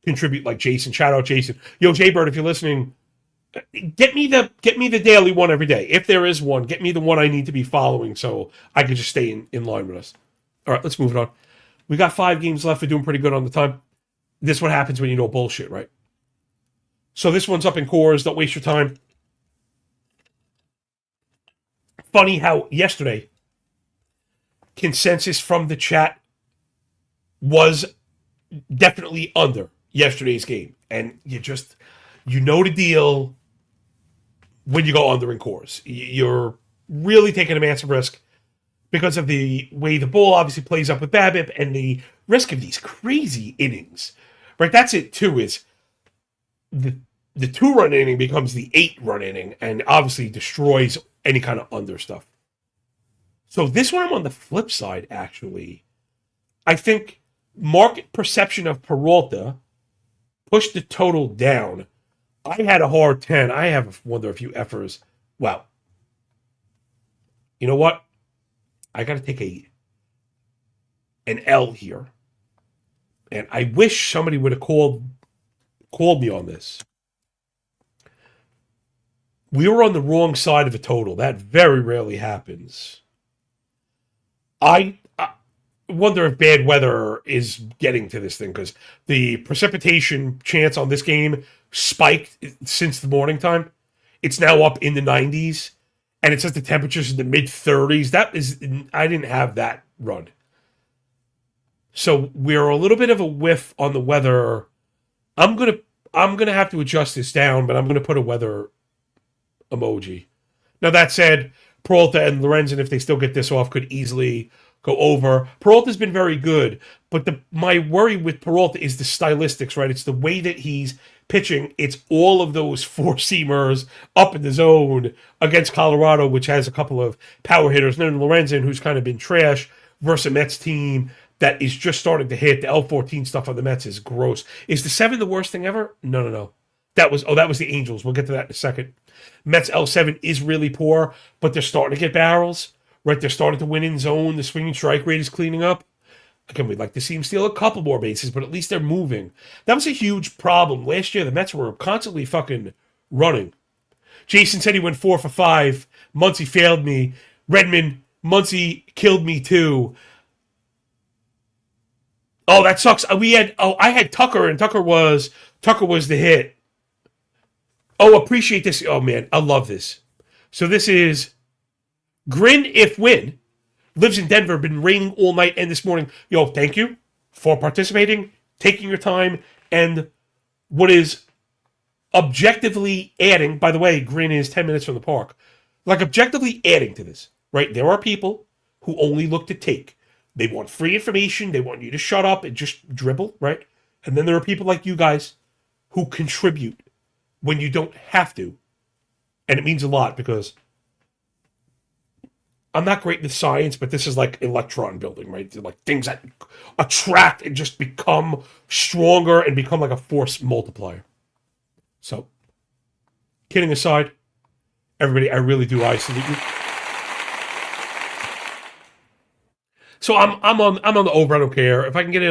contribute, like Jason. Shout out Jason. Yo, Jaybird, if you're listening, get me the daily one every day. If there is one, get me the one I need to be following so I can just stay in line with us. All right, let's move it on. We got 5 games left. We're doing pretty good on the time. This is what happens when you know bullshit, right? So this one's up in cores. Don't waste your time. Funny how yesterday consensus from the chat was definitely under yesterday's game. And you know the deal when you go under in cores. You're really taking a massive risk. because of the way the ball obviously plays up with BABIP and the risk of these crazy innings. Right, that's it too. Is the 2-run inning becomes the 8-run inning, and obviously destroys any kind of under stuff. So this one, I'm on the flip side. Actually, I think market perception of Peralta pushed the total down. I had a hard 10. I have wonder a few effers. Well, you know what? I got to take an L here, and I wish somebody would have called me on this. We were on the wrong side of a total. That very rarely happens. I wonder if bad weather is getting to this thing, because the precipitation chance on this game spiked since the morning time. It's now up in the 90s, and it says the temperatures in the mid-30s. I didn't have that run. So we're a little bit of a whiff on the weather. I'm gonna have to adjust this down, but I'm gonna put a weather emoji. Now that said, Peralta and Lorenzen, if they still get this off, could easily go over. Peralta's been very good, but my worry with Peralta is the stylistics, right? It's the way that he's pitching. It's all of those four-seamers up in the zone against Colorado, which has a couple of power hitters. And then Lorenzen, who's kind of been trash, versus a Mets team that is just starting to hit. The L14 stuff on the Mets is gross. Is the 7 the worst thing ever? No. That was the Angels. We'll get to that in a second. Mets L7 is really poor, but they're starting to get barrels, right? They're starting to win in zone. The swinging strike rate is cleaning up. Again, we'd like to see them steal a couple more bases, but at least they're moving. That was a huge problem. Last year, the Mets were constantly fucking running. Jason said he went 4 for 5. Muncy failed me. Redmond, Muncy killed me too. Oh, that sucks. I had Tucker, and Tucker was the hit. Oh, appreciate this. Oh, man, I love this. So this is Grin If Win. Lives in Denver, been raining all night and this morning. Yo, thank you for participating, taking your time, and what is objectively adding, by the way, Grin is 10 minutes from the park, like objectively adding to this, right? There are people who only look to take. They want free information. They want you to shut up and just dribble, right? And then there are people like you guys who contribute when you don't have to. And it means a lot, because I'm not great with science, but this is like electron building, right? They're like things that attract and just become stronger and become like a force multiplier. So, kidding aside, everybody, I really do salute you. So I'm on the over. I don't care if I can get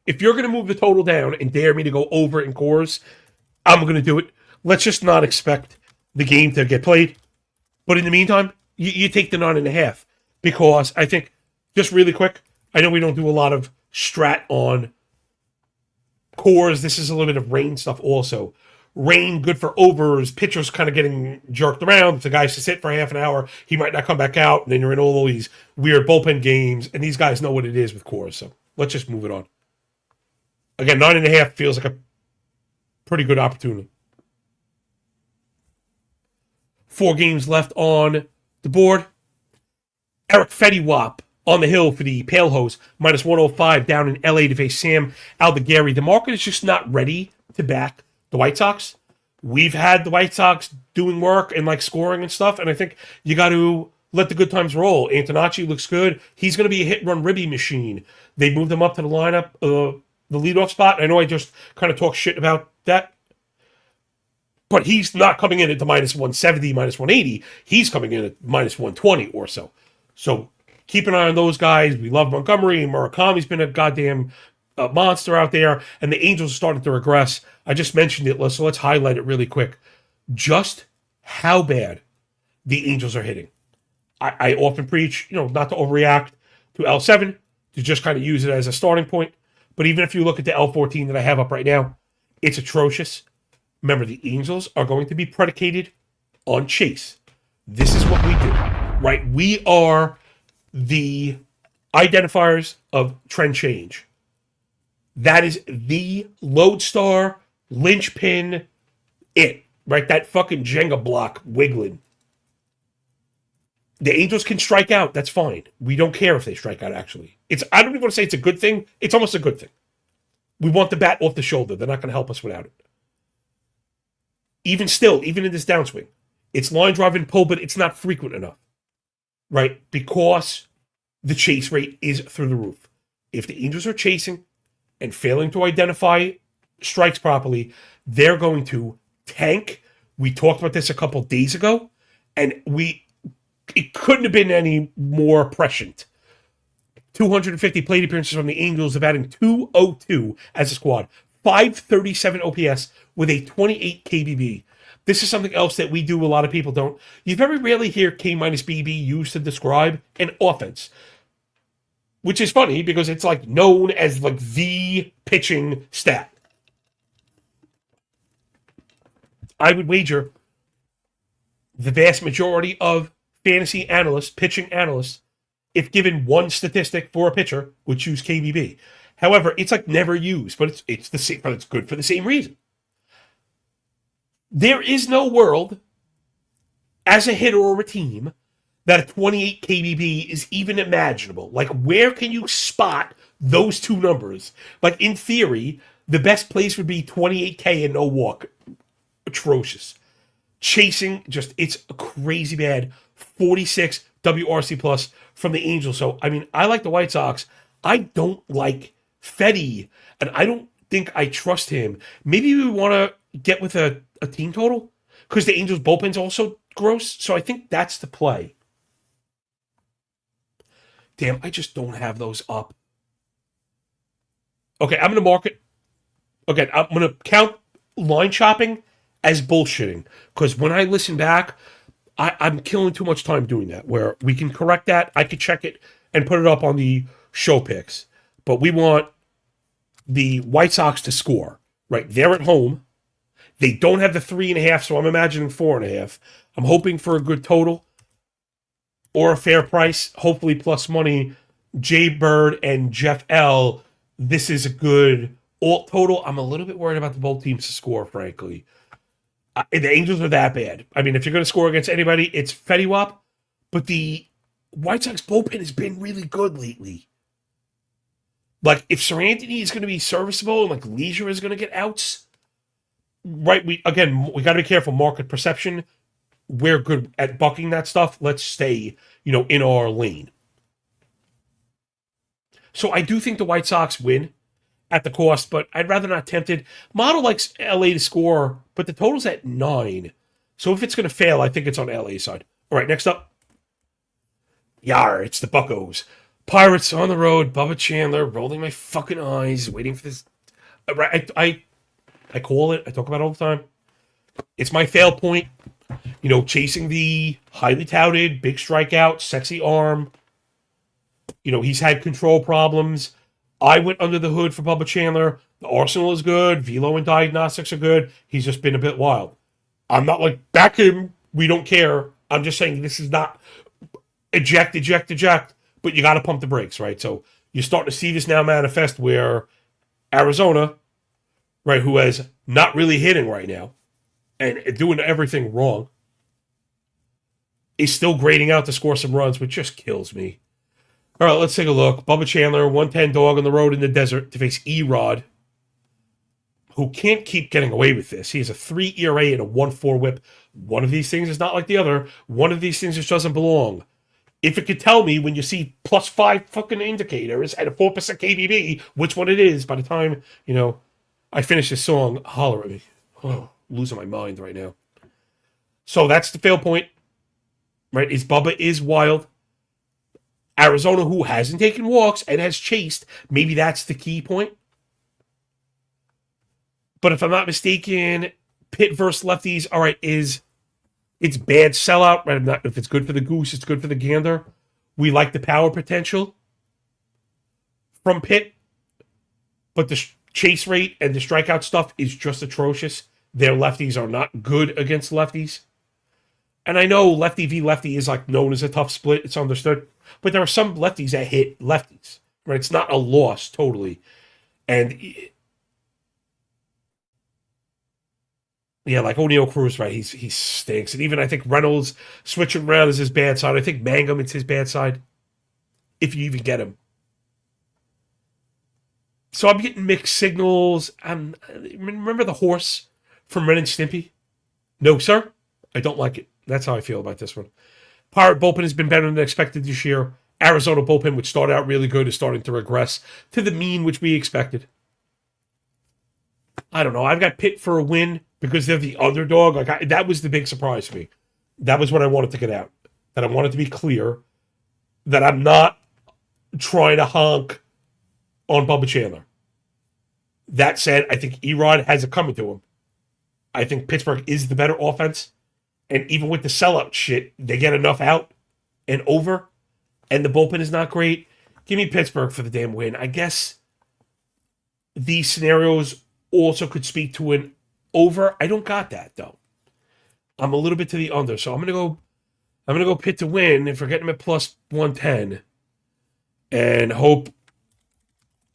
if you're going to move the total down and dare me to go over in cores, I'm going to do it. Let's just not expect the game to get played. But in the meantime, you take the 9.5, because I think, just really quick, I know we don't do a lot of strat on cores. This is a little bit of rain stuff also. Rain, good for overs. Pitchers kind of getting jerked around. If the guy's to sit for half an hour, he might not come back out. And then you're in all these weird bullpen games. And these guys know what it is with cores. So let's just move it on. Again, 9.5 feels like a pretty good opportunity. 4 games left on the board. Eric Fetty-Wap on the hill for the Pale Hose. Minus 105 down in LA to face Sam Aldegheri. The market is just not ready to back the White Sox. We've had the White Sox doing work and like scoring and stuff, and I think you got to let the good times roll. Antonacci looks good. He's going to be a hit-run ribby machine. They moved him up to the lineup, the leadoff spot. I know I just kind of talk shit about that, but he's not coming in at the minus 170, minus 180. He's coming in at minus 120 or so. So keep an eye on those guys. We love Montgomery. Murakami's been a goddamn monster out there, and the Angels are starting to regress. I just mentioned it, so let's highlight it really quick. Just how bad the Angels are hitting. I often preach, not to overreact to L7, to just kind of use it as a starting point. But even if you look at the L14 that I have up right now, it's atrocious. Remember, the Angels are going to be predicated on chase. This is what we do, right? We are the identifiers of trend change. That is the lodestar, linchpin, right? That fucking Jenga block wiggling. The Angels can strike out. That's fine. We don't care if they strike out, actually. I don't even want to say it's a good thing. It's almost a good thing. We want the bat off the shoulder. They're not going to help us without it. Even still, even in this downswing, it's line drive and pull, but it's not frequent enough, right? Because the chase rate is through the roof. If the Angels are chasing and failing to identify strikes properly, they're going to tank. We talked about this a couple days ago, and it couldn't have been any more prescient. 250 plate appearances from the Angels, batting .202 as a squad, 537 OPS with a 28 KBB. This is something else that we do, a lot of people don't. You very rarely hear K-BB used to describe an offense, which is funny because it's like known as like the pitching stat. I would wager the vast majority of fantasy analysts, pitching analysts, if given one statistic for a pitcher, would choose KBB. However, it's like never used, but it's the same, but it's good for the same reason. There is no world as a hitter or a team that a 28 KBB is even imaginable. Like, where can you spot those two numbers? Like, in theory, the best place would be 28K and no walk. Atrocious. Chasing, it's crazy bad. 46 WRC plus from the Angels. So, I mean, I like the White Sox. I don't like Fetty, and I don't think I trust him. Maybe we want to get with a team total because the Angels' bullpen's also gross. So I think that's the play. Damn, I just don't have those up. Okay, I'm going to mark it. Okay, I'm going to count line chopping as bullshitting because when I listen back, I'm killing too much time doing that, where we can correct that. I could check it and put it up on the show picks. But we want the White Sox to score, right? They're at home. They don't have the 3.5, so I'm imagining 4.5. I'm hoping for a good total or a fair price, hopefully plus money. Jay Bird and Jeff L., this is a good alt total. I'm a little bit worried about the both teams to score, frankly. The Angels are that bad. I mean, if you're going to score against anybody, it's Fetty Wap. But the White Sox bullpen has been really good lately. Like, if Sir Anthony is going to be serviceable and, like, Leisure is going to get outs, right, we got to be careful. Market perception. We're good at bucking that stuff. Let's stay, in our lane. So I do think the White Sox win at the cost, but I'd rather not tempt it. Model likes LA to score, but the total's at 9. So if it's going to fail, I think it's on LA's side. All right, next up. Yar, it's the Buccos. Pirates on the road. Bubba Chandler, rolling my fucking eyes, waiting for this. I call it. I talk about it all the time. It's my fail point. Chasing the highly touted, big strikeout, sexy arm. He's had control problems. I went under the hood for Bubba Chandler. The arsenal is good. Velo and diagnostics are good. He's just been a bit wild. I'm not like, back him. We don't care. I'm just saying this is not eject. But you got to pump the brakes, right? So you're starting to see this now manifest where Arizona, right, who has not really hitting right now and doing everything wrong, is still grading out to score some runs, which just kills me. All right, let's take a look. Bubba Chandler, 110 dog on the road in the desert to face E-Rod, who can't keep getting away with this. He has a 3 ERA and a 1.4 whip. One of these things is not like the other. One of these things just doesn't belong. If it could tell me when you see +5 fucking indicators and a 4% KBB, which one it is, by the time, I finish this song, holler at me. Oh, losing my mind right now. So that's the fail point, right? Bubba is wild. Arizona, who hasn't taken walks and has chased, maybe that's the key point. But if I'm not mistaken, Pitt versus lefties, all right, it's bad sellout, right? If it's good for the goose, it's good for the gander. We like the power potential from Pitt, but the chase rate and the strikeout stuff is just atrocious. Their lefties are not good against lefties. And I know lefty v lefty is like known as a tough split. It's understood. But there are some lefties that hit lefties, right? It's not a loss totally. And Yeah, like O'Neal Cruz, right? He stinks. And even I think Reynolds switching around is his bad side. I think Mangum it's his bad side, if you even get him. So I'm getting mixed signals. Remember the horse from Ren and Stimpy? No, sir. I don't like it. That's how I feel about this one. Pirate bullpen has been better than expected this year. Arizona bullpen, which started out really good, is starting to regress to the mean which we expected. I don't know. I've got Pitt for a win because they're the underdog. That was the big surprise to me. That was what I wanted to get out. That I wanted to be clear that I'm not trying to honk on Bubba Chandler. That said, I think Erod has it coming to him. I think Pittsburgh is the better offense. And even with the sellout shit, they get enough out and over. And the bullpen is not great. Give me Pittsburgh for the damn win. I guess these scenarios also could speak to an over. I don't got that though. I'm a little bit to the under, so I'm gonna go Pitt to win if we're getting them at plus 110. And hope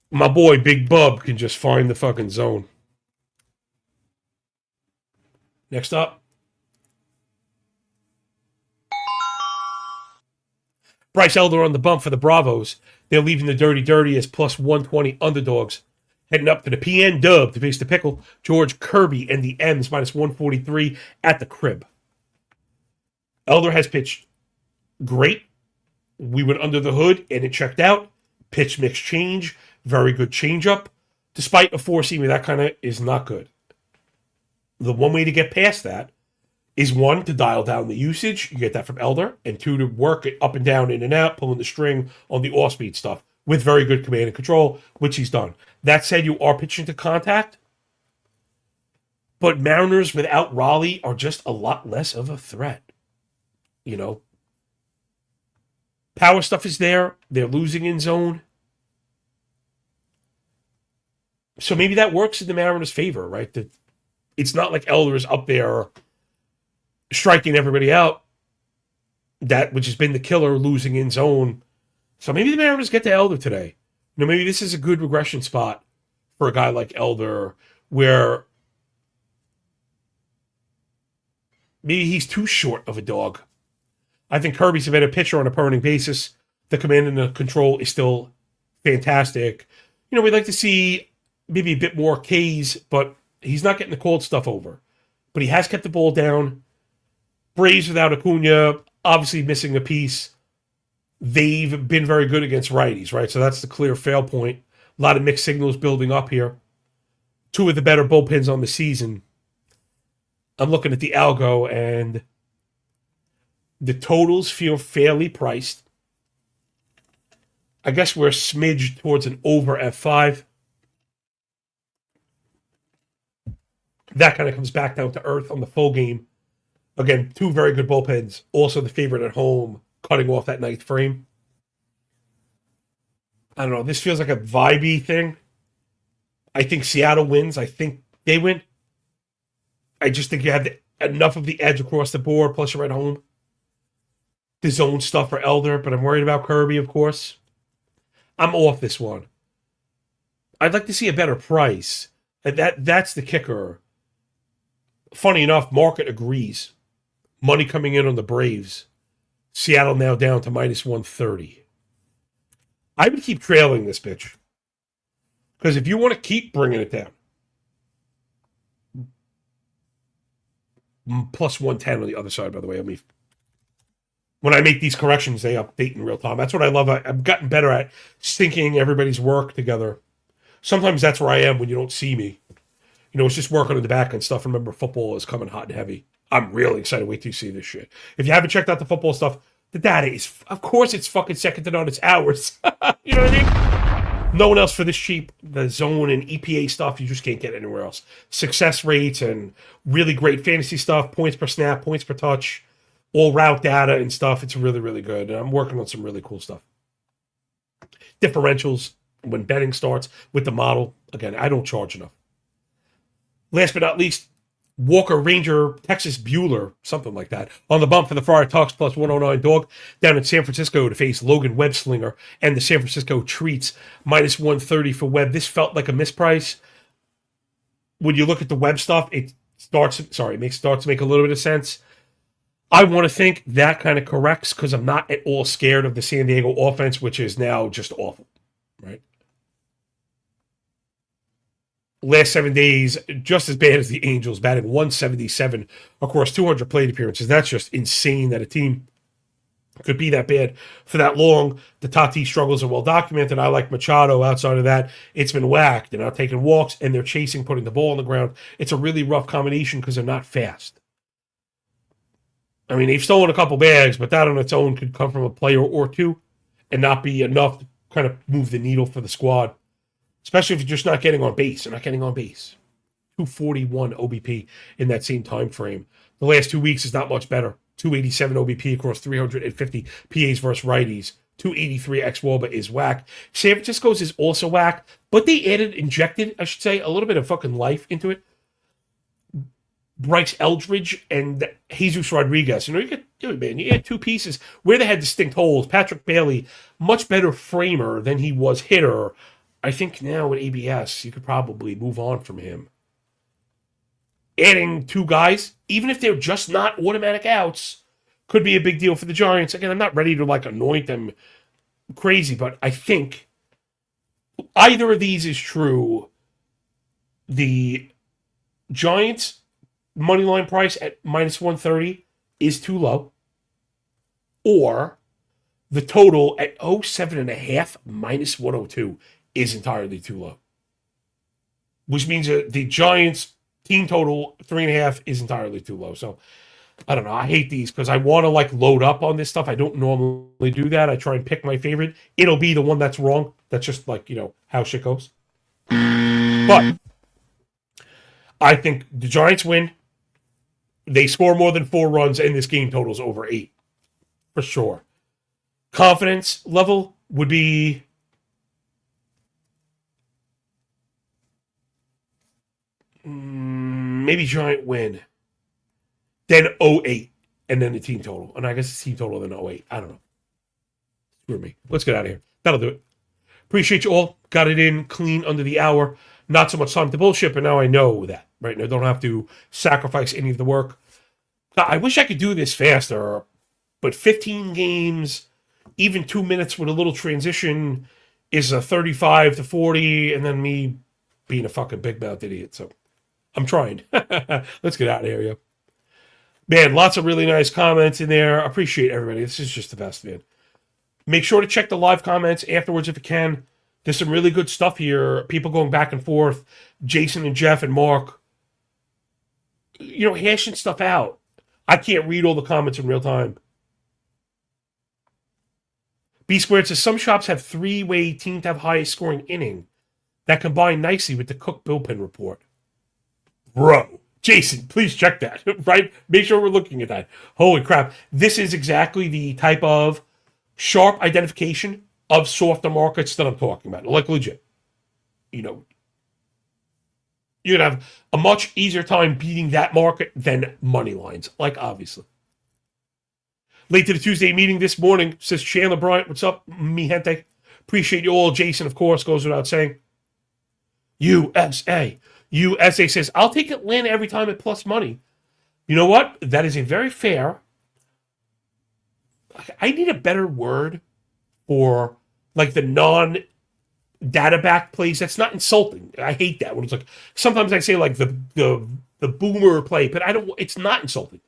my boy Big Bub can just find the fucking zone. Next up. Bryce Elder on the bump for the Bravos. They're leaving the Dirty as plus 120 underdogs. Heading up to the PN Dub to face the Pickle, George Kirby and the M's minus 143 at the crib. Elder has pitched great. We went under the hood and it checked out. Pitch mix change. Very good changeup. Despite a four-seamer, that kind of is not good. The one way to get past that is one, to dial down the usage. You get that from Elder. And two, to work it up and down, in and out, pulling the string on the off-speed stuff with very good command and control, which he's done. That said, you are pitching to contact. But Mariners without Raleigh are just a lot less of a threat. You know? Power stuff is there. They're losing in zone. So maybe that works in the Mariners' favor, right? That it's not like Elder is up there striking everybody out, that which has been the killer, losing in zone. So maybe the Mariners get to Elder today. You know, maybe this is a good regression spot for a guy like Elder, where maybe he's too short of a dog. I think Kirby's a better pitcher on a per inning basis. The command and the control is still fantastic. You know, we'd like to see maybe a bit more Ks, but he's not getting the cold stuff over. But he has kept the ball down. Braves without Acuna, obviously missing a piece. They've been very good against righties, right? So that's the clear fail point. A lot of mixed signals building up here. Two of the better bullpens on the season. I'm looking at the Algo, and the totals feel fairly priced. I guess we're smidged towards an over at 5. That kind of comes back down to earth on the full game. Again, two very good bullpens. Also the favorite at home, cutting off that ninth frame. I don't know. This feels like a vibey thing. I think Seattle wins. I think they win. I just think you have enough of the edge across the board, plus you're at home. The zone stuff for Elder, but I'm worried about Kirby, of course. I'm off this one. I'd like to see a better price. That's the kicker. Funny enough, market agrees. Money coming in on the Braves. Seattle now down to minus 130. I would keep trailing this bitch. Because if you want to keep bringing it down, plus 110 on the other side, by the way. I mean, when I make these corrections, they update in real time. That's what I love. I've gotten better at syncing everybody's work together. Sometimes that's where I am when you don't see me. You know, it's just working in the back and stuff. Remember, football is coming hot and heavy. I'm really excited. Wait till you see this shit. If you haven't checked out the football stuff, the data is, of course, it's fucking second to none. It's ours. You know what I mean? No one else for this cheap. The zone and EPA stuff, you just can't get anywhere else. Success rates and really great fantasy stuff, points per snap, points per touch, all route data and stuff. It's really, really good. And I'm working on some really cool stuff. Differentials when betting starts with the model. Again, I don't charge enough. Last but not least, Walker Ranger, Texas Bueller, something like that, on the bump for the Friar Tucks plus 109 dog down in San Francisco to face Logan Webslinger and the San Francisco Treats minus 130 for Webb. This felt like a misprice. When you look at the Webb stuff, starts to make a little bit of sense. I want to think that kind of corrects because I'm not at all scared of the San Diego offense, which is now just awful, right? Last 7 days, just as bad as the Angels, batting 177 across 200 plate appearances. That's just insane that a team could be that bad for that long. The Tati struggles are well documented. I like Machado. Outside of that, it's been whacked. They're not taking walks, and they're chasing, putting the ball on the ground. It's a really rough combination because they're not fast. I mean, they've stolen a couple bags, but that on its own could come from a player or two and not be enough to kind of move the needle for the squad, especially if you're just not getting on base. They're not getting on base. 241 OBP in that same time frame. The last 2 weeks is not much better. 287 OBP across 350 PAs versus righties. 283 xWOBA is whack. San Francisco's is also whack, but they injected, I should say, a little bit of fucking life into it. Bryce Eldridge and Jesus Rodriguez. You had two pieces where they had distinct holes. Patrick Bailey, much better framer than he was hitter. I think now with ABS, you could probably move on from him. Adding two guys, even if they're just not automatic outs, could be a big deal for the Giants. Again, I'm not ready to anoint them crazy, but I think either of these is true. The Giants money line price at minus 130 is too low, or the total at 07.5 minus 102 is entirely too low, which means that the Giants team total 3.5 is entirely too low. So I don't know. I hate these because I want to load up on this stuff. I don't normally do that. I try and pick my favorite. It'll be the one that's wrong. That's just how shit goes. But I think the Giants win. They score more than 4 runs, and this game totals over 8. For sure. Confidence level would be maybe Giant win. Then 08, and then the team total. And I guess it's team total, then 08. I don't know. Screw me. Let's get out of here. That'll do it. Appreciate you all. Got it in clean under the hour. Not so much time to bullshit, but now I know that. Right now, I don't have to sacrifice any of the work. I wish I could do this faster, but 15 games, even 2 minutes with a little transition is a 35 to 40, and then me being a fucking big mouth idiot. So I'm trying. Let's get out of here, yo. Man, lots of really nice comments in there. Appreciate everybody. This is just the best, man. Make sure to check the live comments afterwards if you can. There's some really good stuff here. People going back and forth. Jason and Jeff and Mark, hashing stuff out. I can't read all the comments in real time. B Squared says some shops have 3-way team to have highest scoring inning that combine nicely with the Cook bullpen report. Bro, Jason, please check that, right? Make sure we're looking at that. Holy crap. This is exactly the type of sharp identification of softer markets that I'm talking about. Legit. You'd have a much easier time beating that market than money lines, obviously. Late to the Tuesday meeting this morning, says Chandler Bryant. What's up, mi gente? Appreciate you all. Jason, of course, goes without saying. USA says, I'll take Atlanta every time at plus money. You know what? That is a very fair. I need a better word for the non-data back plays. That's not insulting. I hate that when it's sometimes I say the boomer play, but I don't. It's not insulting.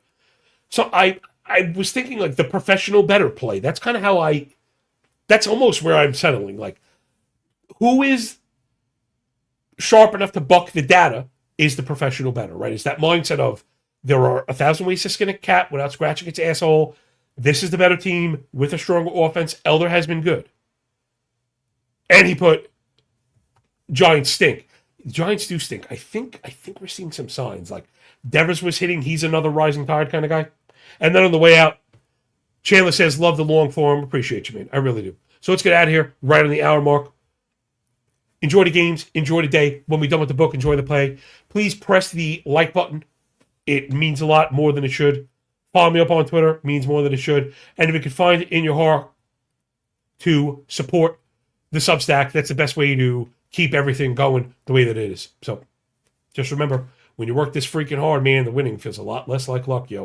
So I was thinking the professional better play. That's kind of how that's almost where I'm settling. Who is sharp enough to buck the data is the professional better, right? It's that mindset of there are 1,000 ways to skin a cat without scratching its asshole. This is the better team with a stronger offense. Elder has been good. And he put Giants stink. The Giants do stink. I think we're seeing some signs. Devers was hitting. He's another rising tide kind of guy. And then on the way out, Chandler says, love the long form. Appreciate you, man. I really do. So let's get out of here right on the hour mark. Enjoy the games. Enjoy the day. When we're done with the book, enjoy the play. Please press the like button. It means a lot more than it should. Follow me up on Twitter. Means more than it should. And if you can find it in your heart to support the Substack, that's the best way to keep everything going the way that it is. So just remember, when you work this freaking hard, man, the winning feels a lot less like luck, yo.